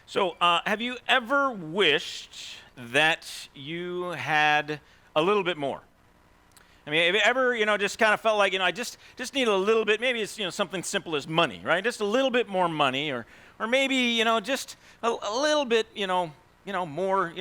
So, have you ever wished that you had a little bit more? I mean, have you ever, just kind of felt like, I just need a little bit. Maybe it's, something simple as money, right? Just a little bit more money, or maybe, just a little bit, more,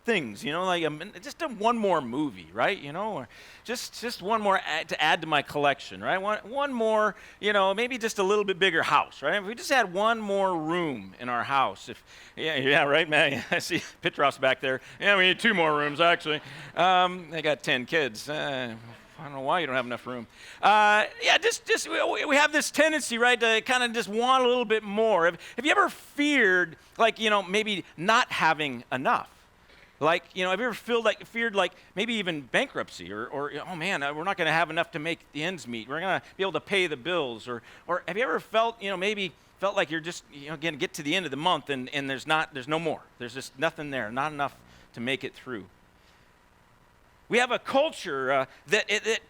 things, like just one more movie, right? Or just one more to add to my collection, right? One more, maybe just a little bit bigger house, right? If we just had one more room in our house, yeah, right, man. I see Petrov's back there. Yeah, we need two more rooms actually. They got 10 kids. I don't know why you don't have enough room. Yeah, just we have this tendency, right, to kind of just want a little bit more. Have you ever feared, like, maybe not having enough? Like, have you ever feared like maybe even bankruptcy or oh man, we're not going to have enough to make the ends meet. We're going to be able to pay the bills. Or have you ever felt, maybe felt like you're just, going to get to the end of the month and there's no more. There's just nothing there, not enough to make it through. We have a culture that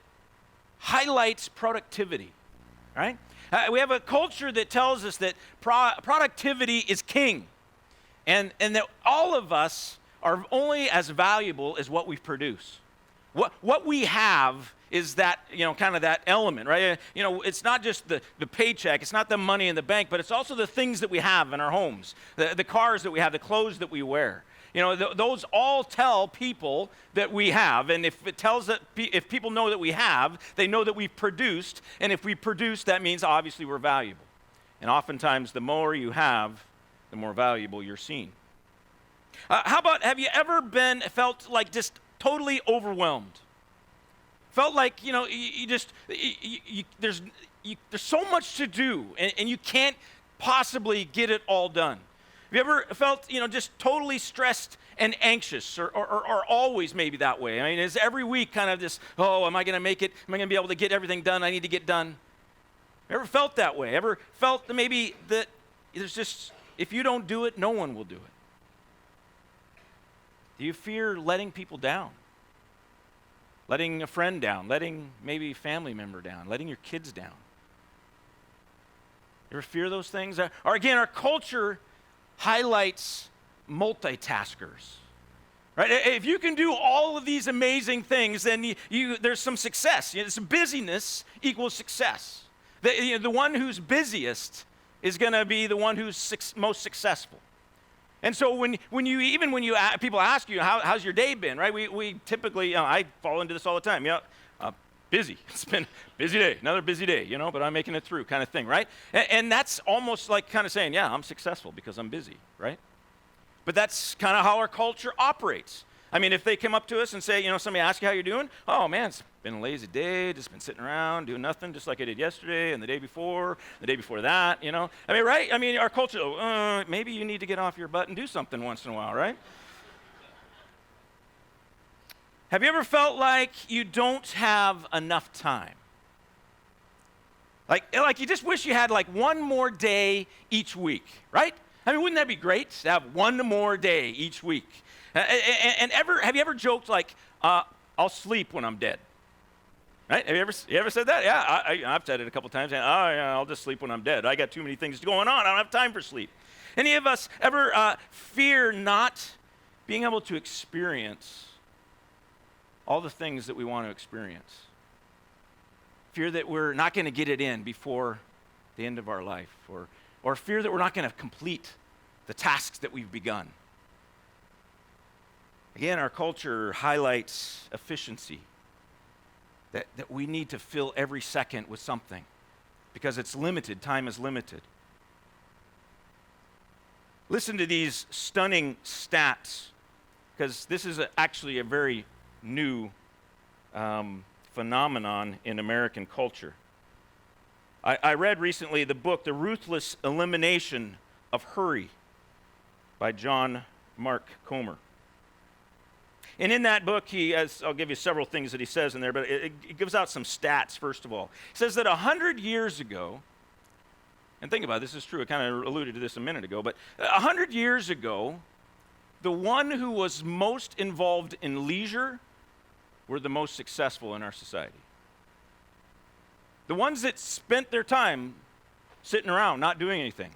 highlights productivity, right? We have a culture that tells us that productivity is king, and that all of us are only as valuable as what we produce. What we have is that, kind of that element, right? It's not just the paycheck, it's not the money in the bank, but it's also the things that we have in our homes, the cars that we have, the clothes that we wear. Those all tell people that we have, and if people know that we have, they know that we've produced, and if we produce, that means obviously we're valuable. And oftentimes, the more you have, the more valuable you're seen. How about, have you ever felt like just totally overwhelmed? Felt like, there's so much to do, and you can't possibly get it all done. Have you ever felt, just totally stressed and anxious, or always maybe that way? I mean, is every week kind of this, oh, am I going to make it? Am I going to be able to get everything done I need to get done? Ever felt that way? Ever felt that maybe that there's just, if you don't do it, no one will do it? Do you fear letting people down? Letting a friend down, letting maybe a family member down, letting your kids down? You ever fear those things? Or again, our culture highlights multitaskers, right? If you can do all of these amazing things, then there's some success. Some busyness equals success. The one who's busiest is going to be the one who's most successful. And so when people ask you, how's your day been, right? We typically, I fall into this all the time. Busy. It's been a busy day, another busy day, but I'm making it through kind of thing, right? And that's almost like kind of saying, yeah, I'm successful because I'm busy, right? But that's kind of how our culture operates. I mean, if they come up to us and say, somebody asks you how you're doing, oh man, it's been a lazy day, just been sitting around doing nothing, just like I did yesterday and the day before that, I mean, right? I mean, our culture, maybe you need to get off your butt and do something once in a while, right? Have you ever felt like you don't have enough time? Like you just wish you had like one more day each week, right? I mean, wouldn't that be great to have one more day each week? And have you ever joked like, I'll sleep when I'm dead? Right? Have you ever said that? Yeah, I've said it a couple times. And, I'll just sleep when I'm dead. I got too many things going on. I don't have time for sleep. Any of us ever fear not being able to experience all the things that we want to experience? Fear that we're not going to get it in before the end of our life, or fear that we're not going to complete the tasks that we've begun. Again, our culture highlights efficiency, that we need to fill every second with something because it's limited, time is limited. Listen to these stunning stats, because this is actually a very new phenomenon in American culture. I read recently the book, The Ruthless Elimination of Hurry by John Mark Comer. And in that book, I'll give you several things that he says in there, but it gives out some stats, first of all. He says that 100 years ago, and think about it, this is true, I kind of alluded to this a minute ago, but 100 years ago, the one who was most involved in leisure were the most successful in our society. The ones that spent their time sitting around, not doing anything,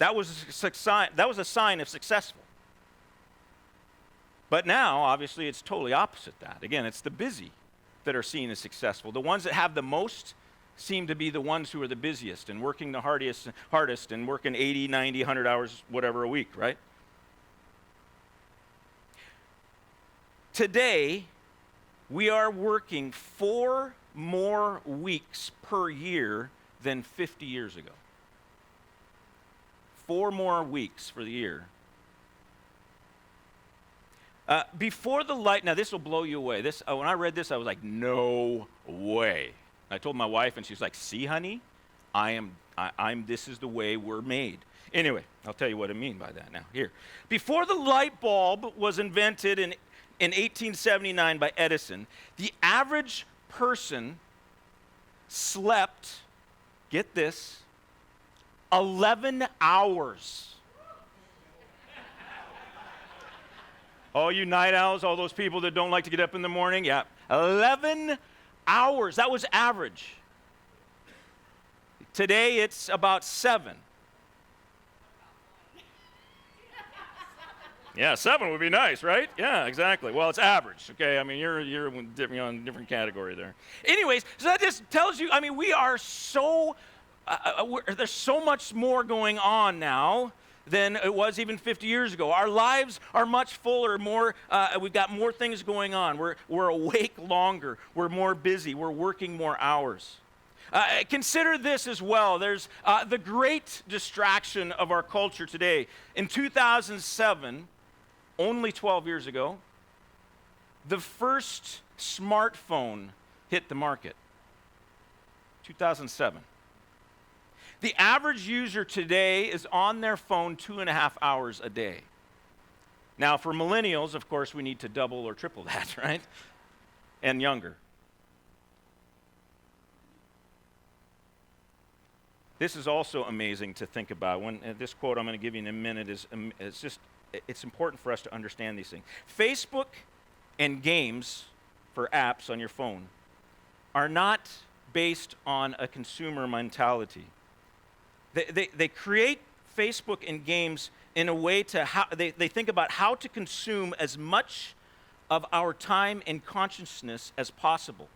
That was a sign of successful. But now, obviously, it's totally opposite that. Again, it's the busy that are seen as successful. The ones that have the most seem to be the ones who are the busiest and working the hardest and working 80, 90, 100 hours, whatever a week, right? Today, we are working 4 more weeks per year than 50 years ago. 4 more weeks for the year. Before the light, now this will blow you away. When I read this, I was like, no way. I told my wife, and she's like, see, honey, this is the way we're made. Anyway, I'll tell you what I mean by that now. Here. Before the light bulb was invented in 1879 by Edison, the average person slept, get this, 11 hours. All you night owls, all those people that don't like to get up in the morning, yeah, 11 hours. That was average. Today it's about 7. Yeah, 7 would be nice, right? Yeah, exactly. Well, it's average, okay? I mean, you're on a different category there. Anyways, so that just tells you, I mean, we are so, there's so much more going on now than it was even 50 years ago. Our lives are much fuller, we've got more things going on. We're awake longer. We're more busy. We're working more hours. Consider this as well. There's the great distraction of our culture today. In 2007, only 12 years ago, the first smartphone hit the market. 2007. The average user today is on their phone 2.5 hours a day. Now, for millennials, of course, we need to double or triple that, right? And younger. This is also amazing to think about. This quote I'm going to give you in a minute it's important for us to understand these things. Facebook and games for apps on your phone are not based on a consumer mentality. They create Facebook and games in a way to they think about how to consume as much of our time and consciousness as possible.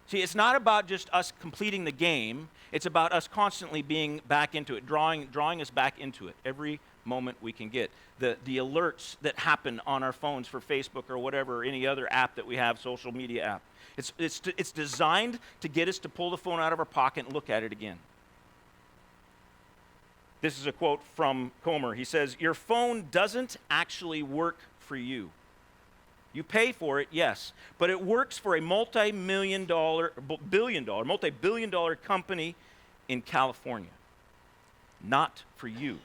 See, it's not about just us completing the game. It's about us constantly being back into it, drawing us back into it every moment we can get. The alerts that happen on our phones for Facebook or whatever, or any other app that we have, social media app. It's designed to get us to pull the phone out of our pocket and look at it again. This is a quote from Comer. He says, "Your phone doesn't actually work for you. You pay for it, yes, but it works for a multi-billion dollar company in California. Not for you.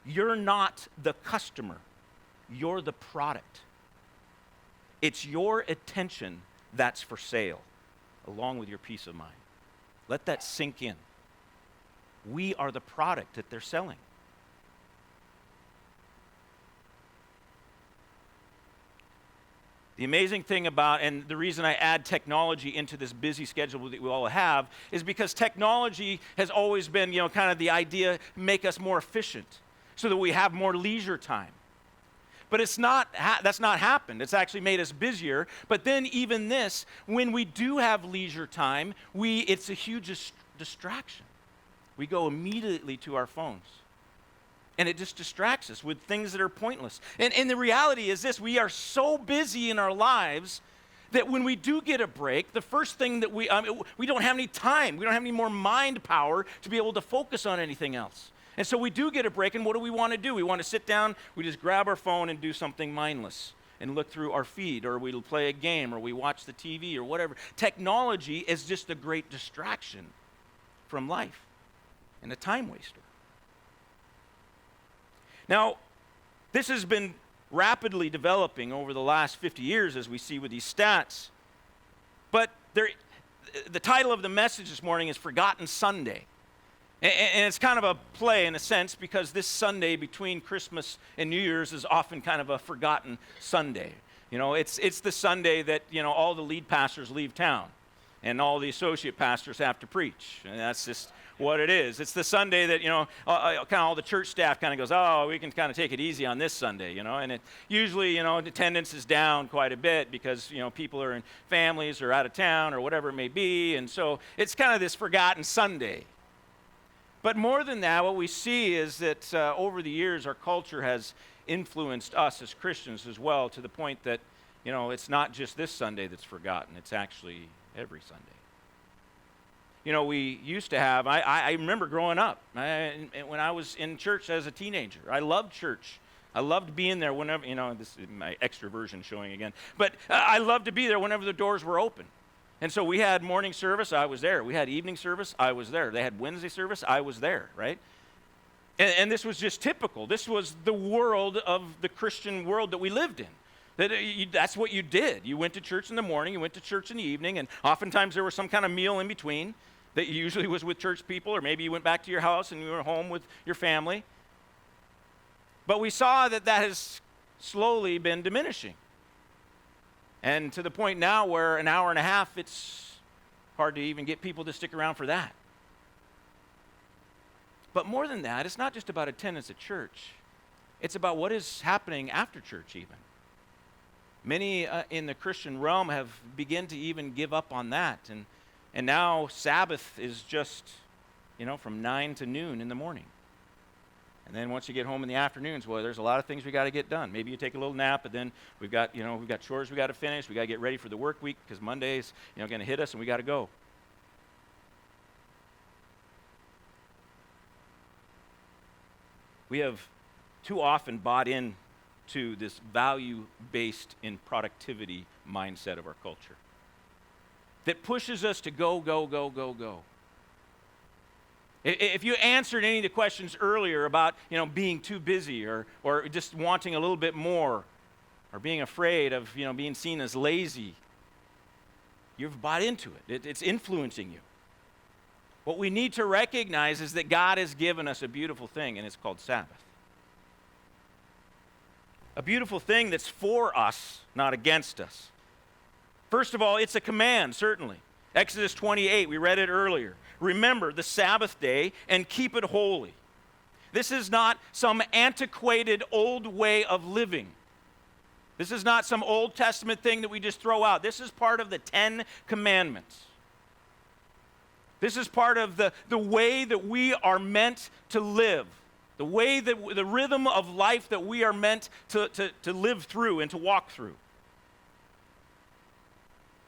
You're not the customer. You're the product. It's your attention that's for sale, along with your peace of mind." Let that sink in. We are the product that they're selling. The amazing thing about, and the reason I add technology into this busy schedule that we all have, is because technology has always been, kind of the idea, make us more efficient so that we have more leisure time. But that's not happened. It's actually made us busier. But then even this, when we do have leisure time, it's a huge distraction. We go immediately to our phones. And it just distracts us with things that are pointless. And the reality is this: we are so busy in our lives that when we do get a break, the first thing that we don't have any time. We don't have any more mind power to be able to focus on anything else. And so we do get a break, and what do we want to do? We want to sit down, we just grab our phone and do something mindless and look through our feed, or we'll play a game, or we watch the TV, or whatever. Technology is just a great distraction from life and a time waster. Now, this has been rapidly developing over the last 50 years, as we see with these stats. But the title of the message this morning is Forgotten Sunday. And it's kind of a play in a sense, because this Sunday between Christmas and New Year's is often kind of a forgotten Sunday. It's the Sunday that, all the lead pastors leave town. and all the associate pastors have to preach. And that's just what it is. It's the Sunday that, kind of all the church staff kind of goes, oh, we can kind of take it easy on this Sunday, and it usually, attendance is down quite a bit because, people are in families or out of town or whatever it may be. And so it's kind of this forgotten Sunday. But more than that, what we see is that over the years, our culture has influenced us as Christians as well, to the point that, it's not just this Sunday that's forgotten. It's actually every Sunday. We used to have, I remember growing up, when I was in church as a teenager. I loved church. I loved being there whenever, this is my extroversion showing again. But I loved to be there whenever the doors were open. And so we had morning service, I was there. We had evening service, I was there. They had Wednesday service, I was there, right? And this was just typical. This was the world of the Christian world that we lived in. That's what you did. You went to church in the morning, you went to church in the evening, and oftentimes there was some kind of meal in between that usually was with church people, or maybe you went back to your house and you were home with your family. But we saw that has slowly been diminishing. And to the point now where an hour and a half, it's hard to even get people to stick around for that. But more than that, it's not just about attendance at church. It's about what is happening after church even. Many in the Christian realm have begun to even give up on that. And now Sabbath is just, from 9 to noon in the morning. And then once you get home in the afternoons, well, there's a lot of things we got to get done. Maybe you take a little nap, but then we've got chores we got to finish. We got to get ready for the work week because Monday's, going to hit us and we got to go. We have too often bought into this value-based in productivity mindset of our culture that pushes us to go, go, go, go, go. If you answered any of the questions earlier about, being too busy or just wanting a little bit more or being afraid of, being seen as lazy, you've bought into it. It's influencing you. What we need to recognize is that God has given us a beautiful thing, and it's called Sabbath. A beautiful thing that's for us, not against us. First of all, it's a command, certainly. Exodus 28, we read it earlier. Remember the Sabbath day and keep it holy. This is not some antiquated old way of living. This is not some Old Testament thing that we just throw out. This is part of the 10 Commandments. This is part of the way that we are meant to live, the way that the rhythm of life that we are meant to live through and to walk through.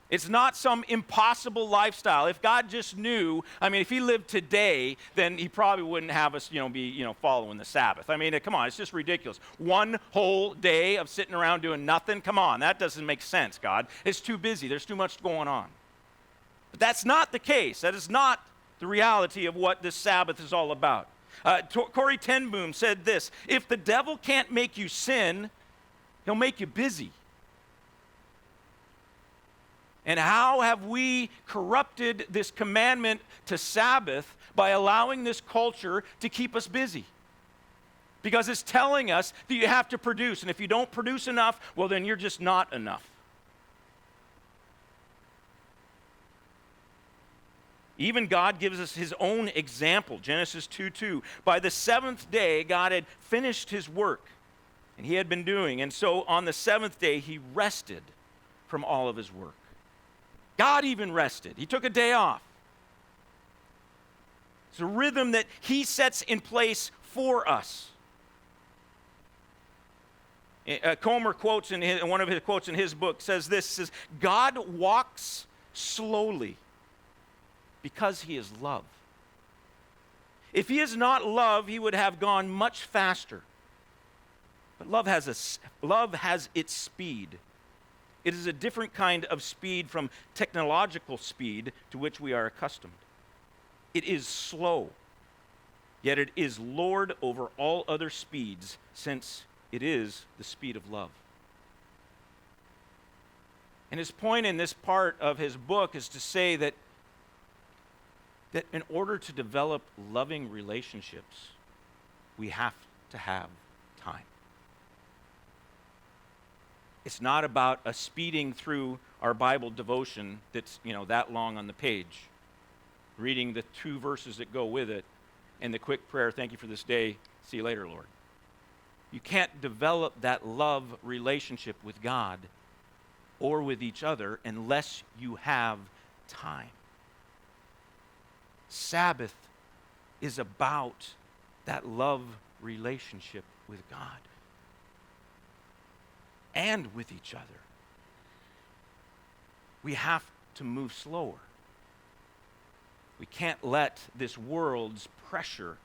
It's not some impossible lifestyle. If God just knew, if he lived today, then he probably wouldn't have us, be, following the Sabbath. Come on, it's just ridiculous. One whole day of sitting around doing nothing? Come on, that doesn't make sense, God. It's too busy. There's too much going on. But that's not the case. That is not the reality of what this Sabbath is all about. Corrie ten Boom said this: if the devil can't make you sin, he'll make you busy. And how have we corrupted this commandment to Sabbath by allowing this culture to keep us busy? Because it's telling us that you have to produce, and if you don't produce enough, well, then you're just not enough. Even God gives us his own example. Genesis 2:2. By the seventh day, God had finished his work, and he had been doing. And so on the seventh day, he rested from all of his work. God even rested. He took a day off. It's a rhythm that he sets in place for us. Comer quotes in one of his quotes in his book says this, says, God walks slowly because he is love. If he is not love, he would have gone much faster. But love has its speed. It is a different kind of speed from technological speed to which we are accustomed. It is slow, yet it is Lord over all other speeds, since it is the speed of love. And his point in this part of his book is to say that in order to develop loving relationships, we have to have time. It's not about a speeding through our Bible devotion that's, that long on the page, reading the 2 verses that go with it, and the quick prayer, thank you for this day, see you later, Lord. You can't develop that love relationship with God or with each other unless you have time. Sabbath is about that love relationship with God and with each other. We have to move slower. We can't let this world's pressure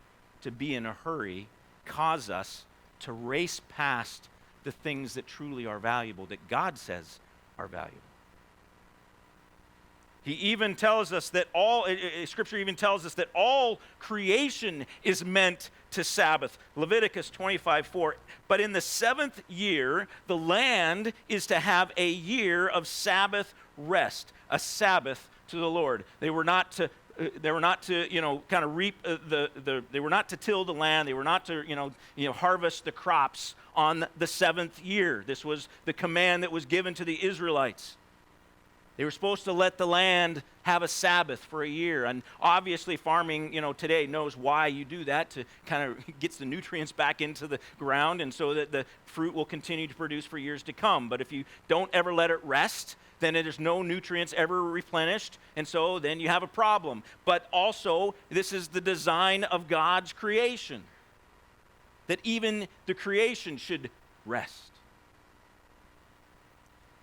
to be in a hurry cause us to race past the things that truly are valuable, that God says are valuable. He even tells us that Scripture even tells us that all creation is meant to Sabbath. Leviticus 25:4. But in the 7th year, the land is to have a year of Sabbath rest, a Sabbath to the Lord. They were not to kind of reap they were not to till the land. They were not to, harvest the crops on the 7th year. This was the command that was given to the Israelites. They were supposed to let the land have a Sabbath for a year. And obviously farming, today knows why you do that, to kind of gets the nutrients back into the ground and so that the fruit will continue to produce for years to come. But if you don't ever let it rest, then there's no nutrients ever replenished, and so then you have a problem. But also, this is the design of God's creation, that even the creation should rest.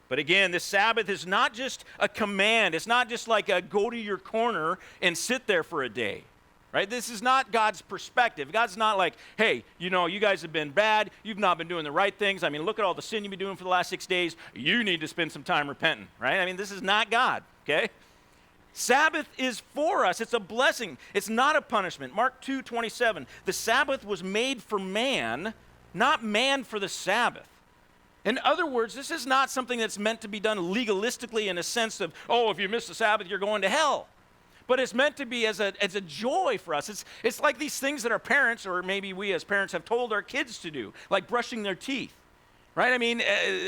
But again, the Sabbath is not just a command. It's not just like a go to your corner and sit there for a day, right? This is not God's perspective. God's not like, hey, you guys have been bad. You've not been doing the right things. I mean, look at all the sin you've been doing for the last 6 days. You need to spend some time repenting, right? I mean, this is not God, okay? Sabbath is for us. It's a blessing. It's not a punishment. Mark 2:27. The Sabbath was made for man, not man for the Sabbath. In other words, this is not something that's meant to be done legalistically in a sense of, if you miss the Sabbath, you're going to hell. But it's meant to be as a joy for us. It's like these things that our parents, or maybe we as parents, have told our kids to do, like brushing their teeth, right? I mean,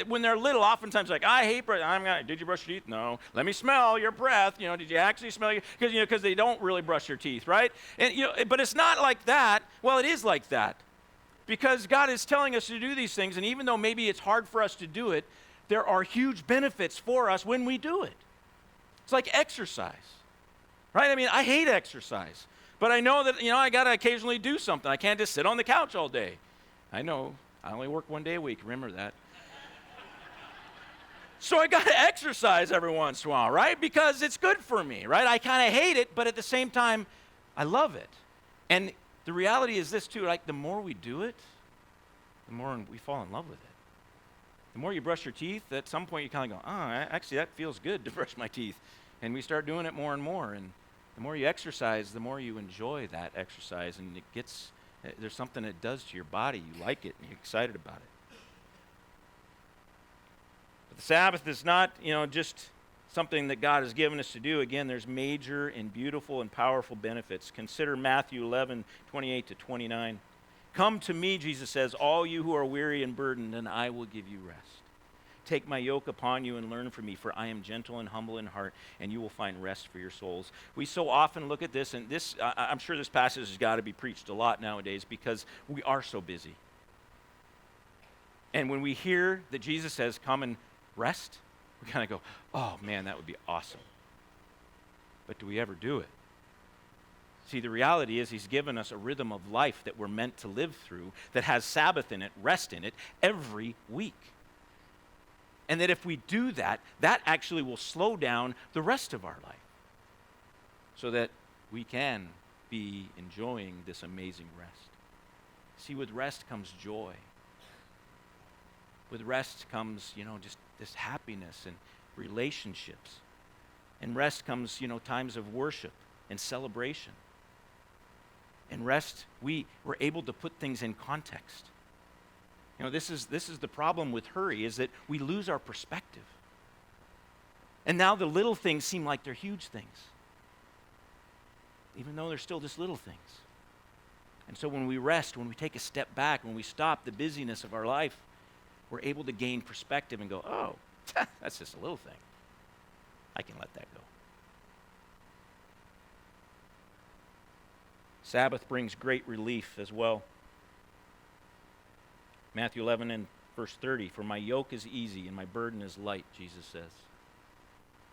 when they're little, oftentimes like, I hate brush. Did you brush your teeth? No. Let me smell your breath. Did you actually smell your? Because they don't really brush your teeth, right? And but it's not like that. Well, it is like that. Because God is telling us to do these things, and even though maybe it's hard for us to do it, there are huge benefits for us when we do it. It's like exercise, right? I mean, I hate exercise, but I know that, I got to occasionally do something. I can't just sit on the couch all day. I know, I only work 1 day a week, remember that. So I got to exercise every once in a while, right? Because it's good for me, right? I kind of hate it, but at the same time, I love it. And the reality is this too, like the more we do it, the more we fall in love with it. The more you brush your teeth, at some point you kind of go, actually that feels good to brush my teeth. And we start doing it more and more. And the more you exercise, the more you enjoy that exercise. And there's something it does to your body. You like it and you're excited about it. But the Sabbath is not, just something that God has given us to do. Again, there's major and beautiful and powerful benefits. Consider Matthew 11:28-29. Come to me, Jesus says, all you who are weary and burdened, and I will give you rest. Take my yoke upon you and learn from me, for I am gentle and humble in heart, and you will find rest for your souls. We so often look at this, and I'm sure this passage has got to be preached a lot nowadays because we are so busy. And when we hear that Jesus says, come and rest, we kind of go, oh man, that would be awesome. But do we ever do it? See, the reality is he's given us a rhythm of life that we're meant to live through that has Sabbath in it, rest in it, every week. And that if we do that, that actually will slow down the rest of our life so that we can be enjoying this amazing rest. See, with rest comes joy. With rest comes, just this happiness and relationships. And rest comes, times of worship and celebration. And rest, we're able to put things in context. This is the problem with hurry, is that we lose our perspective. And now the little things seem like they're huge things, even though they're still just little things. And so when we rest, when we take a step back, when we stop the busyness of our life, we're able to gain perspective and go, oh, that's just a little thing. I can let that go. Sabbath brings great relief as well. Matthew 11 and verse 30, for my yoke is easy and my burden is light, Jesus says.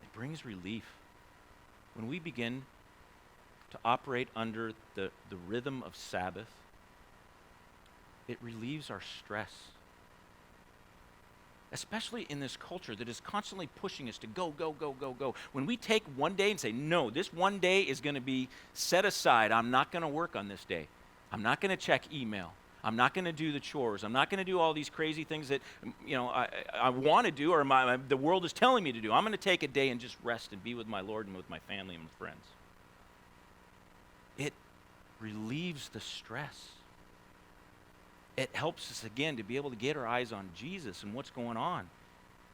It brings relief. When we begin to operate under the rhythm of Sabbath, it relieves our stress. Especially in this culture that is constantly pushing us to go, go, go, go, go. When we take one day and say, no, this one day is going to be set aside. I'm not going to work on this day. I'm not going to check email. I'm not going to do the chores. I'm not going to do all these crazy things that I want to do or the world is telling me to do. I'm going to take a day and just rest and be with my Lord and with my family and friends. It relieves the stress. It helps us, again, to be able to get our eyes on Jesus and what's going on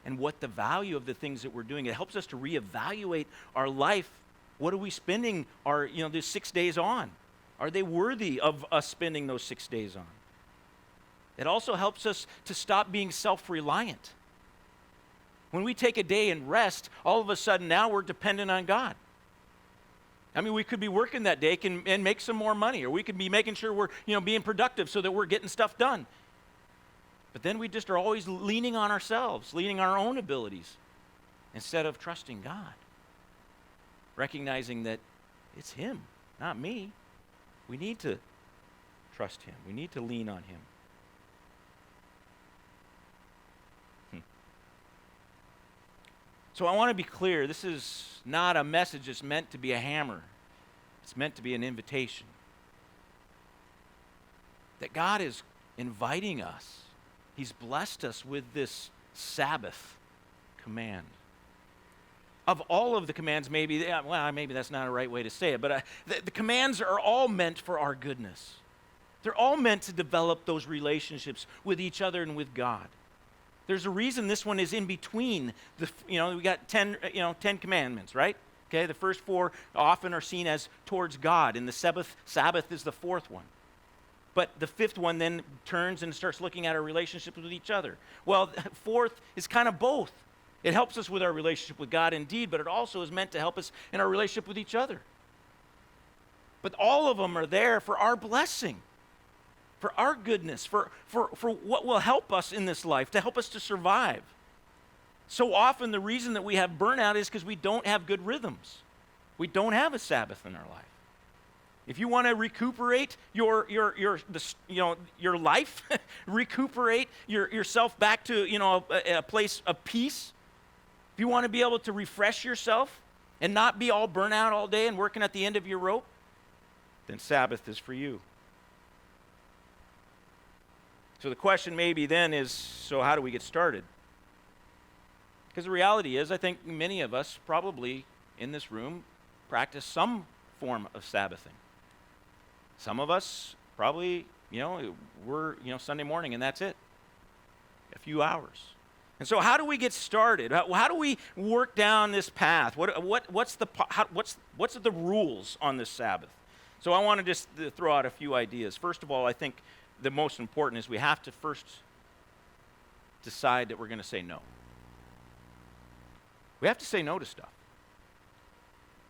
and what the value of the things that we're doing. It helps us to reevaluate our life. What are we spending these 6 days on? Are they worthy of us spending those 6 days on? It also helps us to stop being self-reliant. When we take a day and rest, all of a sudden now we're dependent on God. I mean, we could be working that day and make some more money, or we could be making sure we're, being productive so that we're getting stuff done. But then we just are always leaning on ourselves, leaning on our own abilities, instead of trusting God. Recognizing that it's Him, not me. We need to trust Him. We need to lean on Him. So I want to be clear, this is not a message that's meant to be a hammer. It's meant to be an invitation. That God is inviting us. He's blessed us with this Sabbath command. Of all of the commands, maybe that's not a right way to say it, but the commands are all meant for our goodness. They're all meant to develop those relationships with each other and with God. There's a reason this one is in between we got 10 commandments, right? Okay, the first 4 often are seen as towards God, and the Sabbath is the 4th one. But the 5th one then turns and starts looking at our relationships with each other. Well, the 4th is kind of both. It helps us with our relationship with God indeed, but it also is meant to help us in our relationship with each other. But all of them are there for our blessing, for our goodness, for what will help us in this life, to help us to survive. So often the reason that we have burnout is because we don't have good rhythms. We don't have a Sabbath in our life. If you want to recuperate your life, recuperate yourself back to a place of peace, if you want to be able to refresh yourself and not be all burnt out all day and working at the end of your rope, then Sabbath is for you. So the question maybe then is, so how do we get started? Because the reality is, I think many of us probably in this room practice some form of Sabbathing. Some of us probably, we're, Sunday morning and that's it. A few hours. And so how do we get started? How do we work down this path? What's the rules on this Sabbath? So I want to just throw out a few ideas. First of all, I think the most important is we have to first decide that we're going to say no. We have to say no to stuff.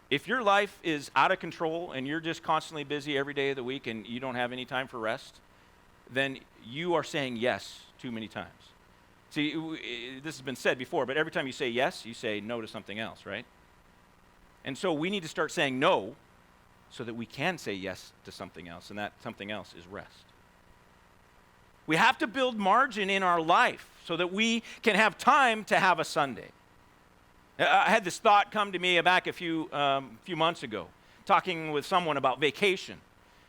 If your life is out of control and you're just constantly busy every day of the week and you don't have any time for rest, then you are saying yes too many times. See, this has been said before, but every time you say yes, you say no to something else, right? And so we need to start saying no so that we can say yes to something else, and that something else is rest. We have to build margin in our life so that we can have time to have a Sunday. I had this thought come to me back a few months ago, talking with someone about vacation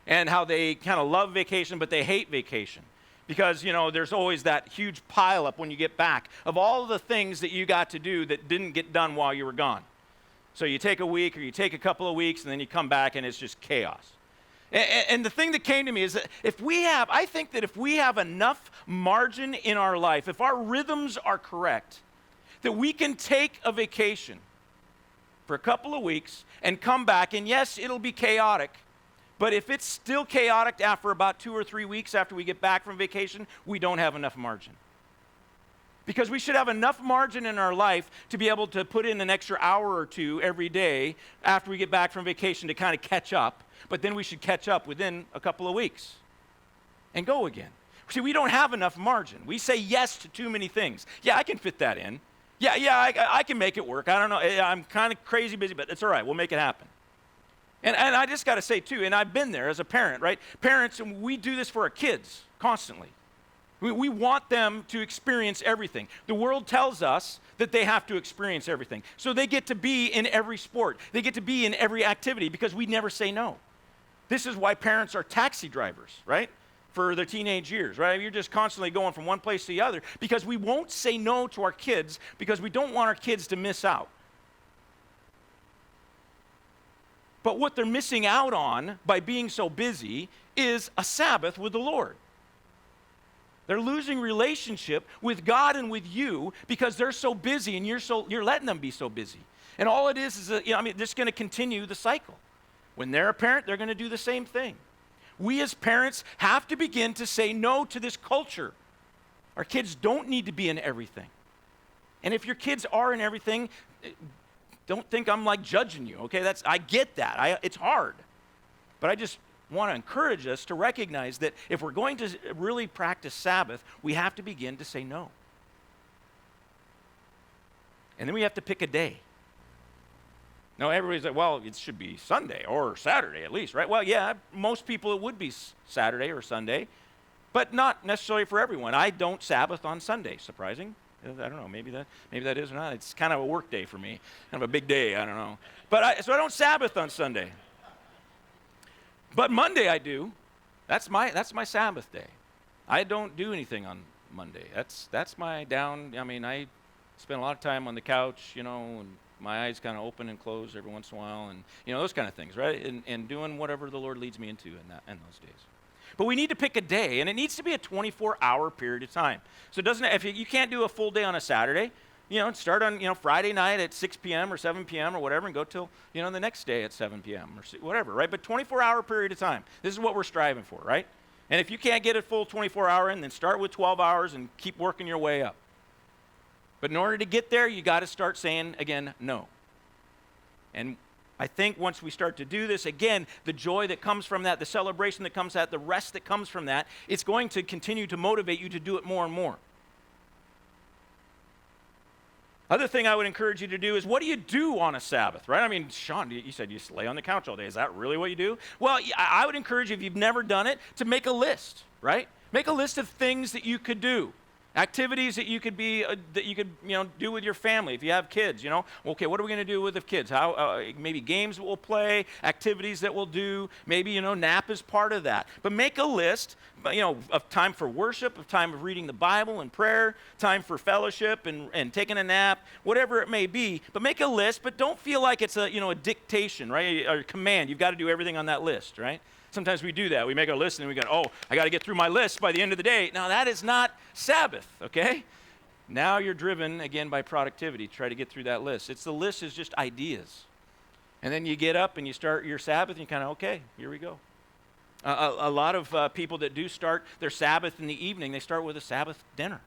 and how they kind of love vacation, but they hate vacation. Because, there's always that huge pileup when you get back of all the things that you got to do that didn't get done while you were gone. So you take a week or you take a couple of weeks and then you come back and it's just chaos. And the thing that came to me is that I think that if we have enough margin in our life, if our rhythms are correct, that we can take a vacation for a couple of weeks and come back, and yes, it'll be chaotic, but if it's still chaotic after about 2 or 3 weeks after we get back from vacation, we don't have enough margin. Because we should have enough margin in our life to be able to put in an extra hour or two every day after we get back from vacation to kind of catch up. But then we should catch up within a couple of weeks and go again. See, we don't have enough margin. We say yes to too many things. Yeah, I can fit that in. Yeah, I can make it work. I don't know. I'm kind of crazy busy, but it's all right. We'll make it happen. And I just got to say, too, and I've been there as a parent, right? Parents, we do this for our kids constantly. We want them to experience everything. The world tells us that they have to experience everything. So they get to be in every sport. They get to be in every activity because we never say no. This is why parents are taxi drivers, right? For their teenage years, right? You're just constantly going from one place to the other because we won't say no to our kids because we don't want our kids to miss out. But what they're missing out on by being so busy is a Sabbath with the Lord. They're losing relationship with God and with you because they're so busy and you're letting them be so busy. And all it is just going to continue the cycle. When they're a parent, they're going to do the same thing. We as parents have to begin to say no to this culture. Our kids don't need to be in everything. And if your kids are in everything, don't think I'm like judging you, okay? I get that. It's hard. But I just want to encourage us to recognize that if we're going to really practice Sabbath, we have to begin to say no. And then we have to pick a day. Now, everybody's like, well, it should be Sunday or Saturday at least, right? Well, yeah, most people it would be Saturday or Sunday, but not necessarily for everyone. I don't Sabbath on Sunday. Surprising? I don't know. Maybe that is or not. It's kind of a work day for me, kind of a big day. I don't know. So I don't Sabbath on Sunday. But Monday I do. That's my Sabbath day. I don't do anything on Monday. That's my down. I mean, I spend a lot of time on the couch, and my eyes kind of open and close every once in a while, and those kind of things, right? And doing whatever the Lord leads me into in those days. But we need to pick a day, and it needs to be a 24-hour period of time. So it doesn't. If you can't do a full day on a Saturday, start on Friday night at 6 p.m. or 7 p.m. or whatever, and go till the next day at 7 p.m. or whatever, right? But 24-hour period of time. This is what we're striving for, right? And if you can't get a full 24-hour in, then start with 12 hours and keep working your way up. But in order to get there, you got to start saying again no. And I think once we start to do this, again, the joy that comes from that, the celebration that comes from that, the rest that comes from that, it's going to continue to motivate you to do it more and more. Other thing I would encourage you to do is, what do you do on a Sabbath, right? I mean, Sean, you said you just lay on the couch all day. Is that really what you do? Well, I would encourage you, if you've never done it, to make a list, right? Make a list of things that you could do. Activities that you could do with your family if you have kids. Okay, what are we going to do with the kids? How maybe games that we'll play, activities that we'll do. Maybe nap is part of that. But make a list, of time for worship, of time of reading the Bible and prayer, time for fellowship and taking a nap, whatever it may be. But make a list, but don't feel like it's a dictation, right? Or a command. You've got to do everything on that list, right? Sometimes we do that. We make a list and we go, I got to get through my list by the end of the day. Now, that is not Sabbath, okay? Now you're driven, again, by productivity to try to get through that list. The list is just ideas. And then you get up and you start your Sabbath and you kind of, okay, here we go. A lot of people that do start their Sabbath in the evening, they start with a Sabbath dinner.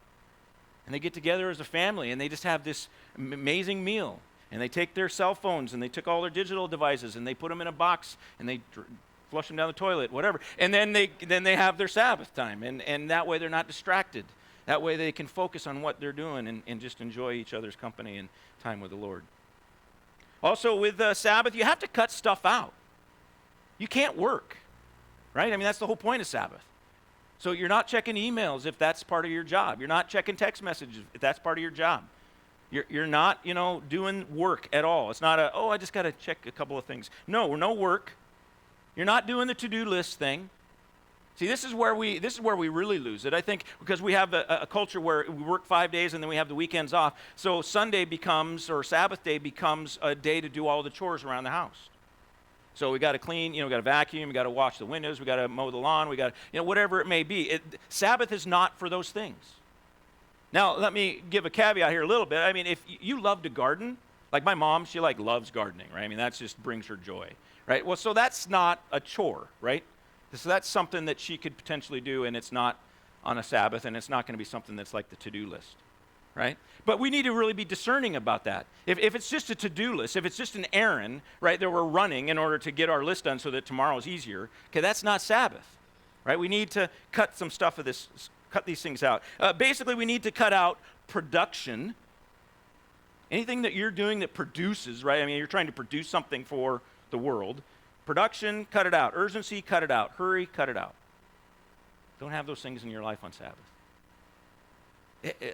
And they get together as a family and they just have this amazing meal. And they take their cell phones and they took all their digital devices and they put them in a box and they flush them down the toilet, whatever. And then they have their Sabbath time. And that way they're not distracted. That way they can focus on what they're doing and just enjoy each other's company and time with the Lord. Also, with Sabbath, you have to cut stuff out. You can't work, right? I mean, that's the whole point of Sabbath. So you're not checking emails if that's part of your job. You're not checking text messages if that's part of your job. You're not, doing work at all. It's not I just got to check a couple of things. No work. You're not doing the to-do list thing. See, this is where we really lose it, I think, because we have a culture where we work 5 days and then we have the weekends off. So Sunday becomes, or Sabbath day becomes, a day to do all the chores around the house. So we got to clean, we got to vacuum, we got to wash the windows, we got to mow the lawn, we got to, whatever it may be. Sabbath is not for those things. Now, let me give a caveat here a little bit. I mean, if you love to garden, like my mom, she loves gardening, right? I mean, that just brings her joy. Right? Well, so that's not a chore, right? So that's something that she could potentially do, and it's not on a Sabbath, and it's not going to be something that's like the to-do list. right? But we need to really be discerning about that. If it's just a to-do list, if it's just an errand, right, that we're running in order to get our list done so that tomorrow is easier, okay, that's not Sabbath, right? We need to cut some stuff of this, cut these things out. Basically, we need to cut out production. Anything that you're doing that produces, right? I mean, you're trying to produce something for the world. Production, cut it out. Urgency, cut it out. Hurry, cut it out. Don't have those things in your life on Sabbath.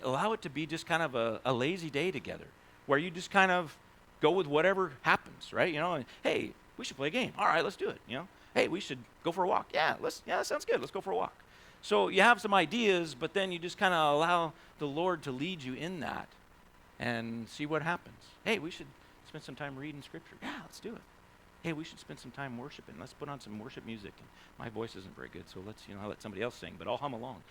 Allow it to be just kind of a lazy day together, where you just kind of go with whatever happens, right? You know, and, hey, we should play a game. All right, let's do it. You know, hey, we should go for a walk. Yeah, that sounds good. Let's go for a walk. So you have some ideas, but then you just kind of allow the Lord to lead you in that and see what happens. Hey, we should spend some time reading Scripture. Yeah, let's do it. Hey, we should spend some time worshiping. Let's put on some worship music. And my voice isn't very good, so I'll let somebody else sing, but I'll hum along.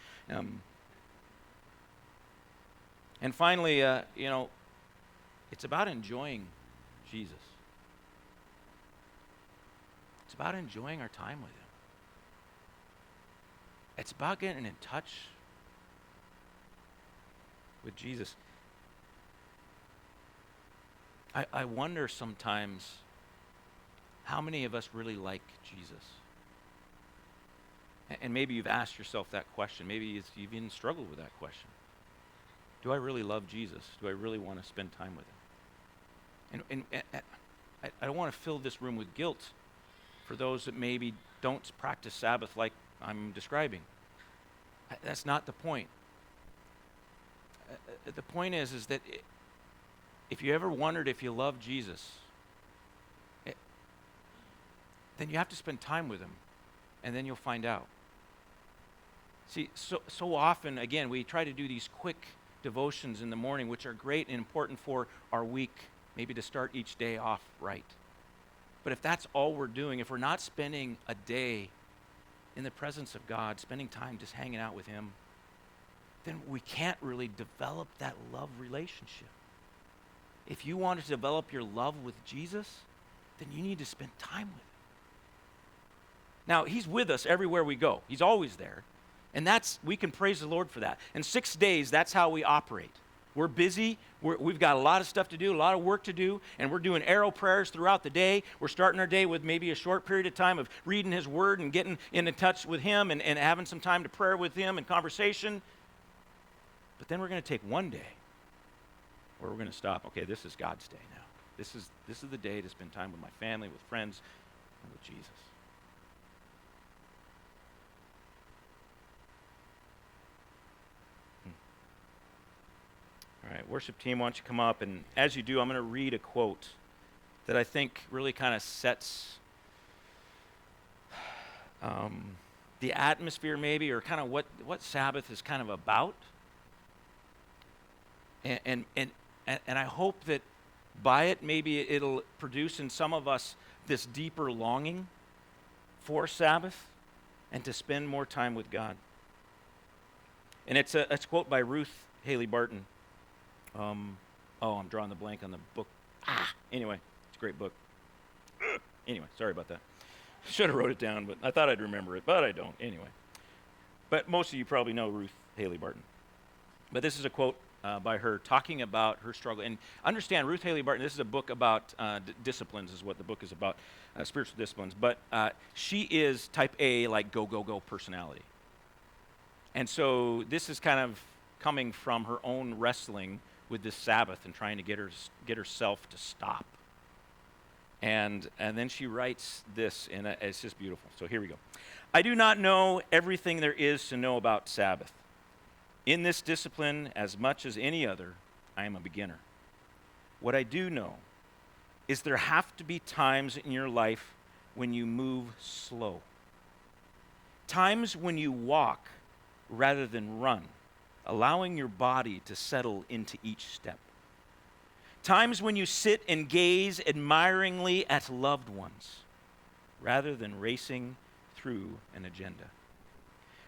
And finally, it's about enjoying Jesus. It's about enjoying our time with Him. It's about getting in touch with Jesus. I wonder sometimes how many of us really like Jesus. And maybe you've asked yourself that question. Maybe you've even struggled with that question. Do I really love Jesus? Do I really want to spend time with Him? And I don't want to fill this room with guilt for those that maybe don't practice Sabbath like I'm describing. That's not the point. The point is that if you ever wondered if you love Jesus, then you have to spend time with Him, and then you'll find out. See, so often, again, we try to do these quick devotions in the morning, which are great and important for our week, maybe to start each day off right. But if that's all we're doing, if we're not spending a day in the presence of God, spending time just hanging out with Him, then we can't really develop that love relationship. If you want to develop your love with Jesus, then you need to spend time with Him. Now, He's with us everywhere we go. He's always there. And we can praise the Lord for that. In 6 days, that's how we operate. We're busy. We've got a lot of stuff to do, a lot of work to do, and we're doing arrow prayers throughout the day. We're starting our day with maybe a short period of time of reading His Word and getting in touch with Him and having some time to prayer with Him and conversation. But then we're going to take one day where we're going to stop. Okay, this is God's day now. This is the day to spend time with my family, with friends, and with Jesus. All right, worship team, why don't you come up? And as you do, I'm going to read a quote that I think really kind of sets the atmosphere maybe, or kind of what Sabbath is kind of about. And I hope that by it, maybe it'll produce in some of us this deeper longing for Sabbath and to spend more time with God. And it's a quote by Ruth Haley Barton. I'm drawing the blank on the book. Anyway, it's a great book. Anyway, sorry about that. Should have wrote it down, but I thought I'd remember it, but I don't. Anyway. But most of you probably know Ruth Haley Barton. But this is a quote by her talking about her struggle. And understand, Ruth Haley Barton, this is a book about disciplines is what the book is about, spiritual disciplines. But she is type A, like go, go, go personality. And so this is kind of coming from her own wrestling with this Sabbath and trying to get herself to stop. And then she writes this, and it's just beautiful. So here we go. I do not know everything there is to know about Sabbath. In this discipline, as much as any other, I am a beginner. What I do know is there have to be times in your life when you move slow. Times when you walk rather than run, allowing your body to settle into each step. Times when you sit and gaze admiringly at loved ones, rather than racing through an agenda.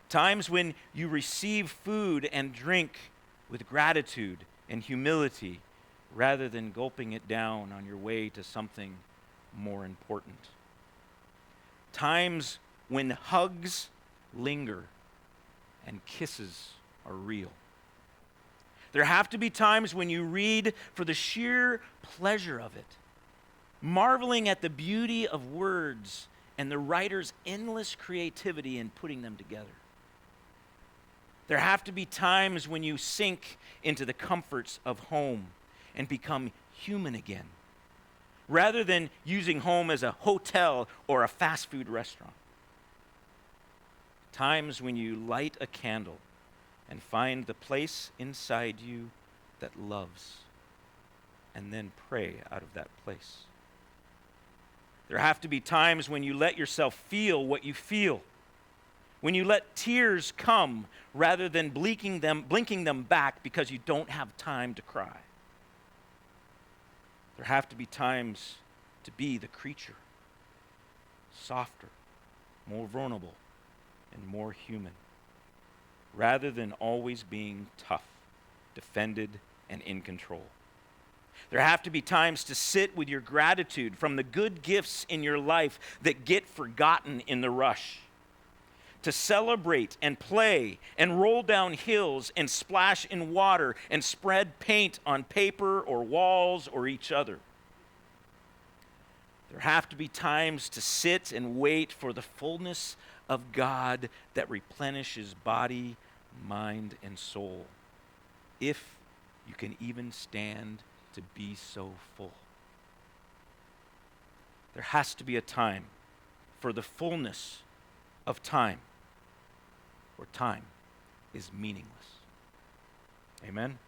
Times when you receive food and drink with gratitude and humility, rather than gulping it down on your way to something more important. Times when hugs linger and kisses are real. There have to be times when you read for the sheer pleasure of it, marveling at the beauty of words and the writer's endless creativity in putting them together. There have to be times when you sink into the comforts of home and become human again, rather than using home as a hotel or a fast food restaurant. Times when you light a candle and find the place inside you that loves, and then pray out of that place. There have to be times when you let yourself feel what you feel, when you let tears come rather than blinking them back because you don't have time to cry. There have to be times to be the creature, softer, more vulnerable, and more human, rather than always being tough, defended, and in control. There have to be times to sit with your gratitude from the good gifts in your life that get forgotten in the rush, to celebrate and play and roll down hills and splash in water and spread paint on paper or walls or each other. There have to be times to sit and wait for the fullness of God that replenishes body, mind, and soul, if you can even stand to be so full. There has to be a time for the fullness of time, where time is meaningless. Amen?